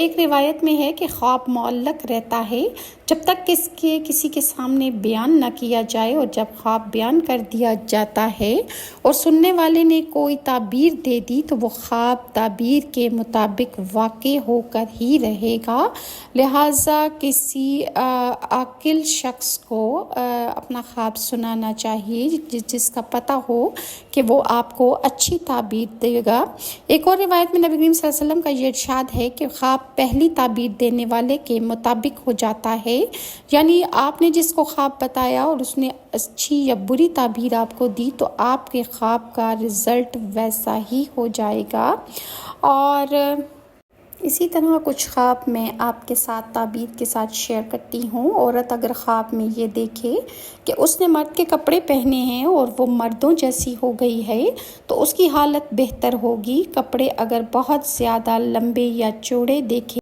ایک روایت میں ہے کہ خواب معلق رہتا ہے جب تک کسی کے سامنے بیان نہ کیا جائے، اور جب خواب بیان کر دیا جاتا ہے اور سننے والے نے کوئی تعبیر دے دی تو وہ خواب تعبیر کے مطابق واقع ہو کر ہی رہے گا۔ لہٰذا کسی عاقل شخص کو اپنا خواب سنانا چاہیے جس کا پتہ ہو کہ وہ آپ کو اچھی تعبیر دے گا۔ ایک اور روایت میں نبی کریم صلی اللہ علیہ وسلم کا یہ ارشاد ہے کہ خواب پہلی تعبیر دینے والے کے مطابق ہو جاتا ہے، یعنی آپ نے جس کو خواب بتایا اور اس نے اچھی یا بری تعبیر آپ کو دی تو آپ کے خواب کا رزلٹ ویسا ہی ہو جائے گا۔ اور اسی طرح کچھ خواب میں آپ کے ساتھ تعبیر کے ساتھ شیئر کرتی ہوں۔ عورت اگر خواب میں یہ دیکھے کہ اس نے مرد کے کپڑے پہنے ہیں اور وہ مردوں جیسی ہو گئی ہے تو اس کی حالت بہتر ہوگی۔ کپڑے اگر بہت زیادہ لمبے یا چوڑے دیکھے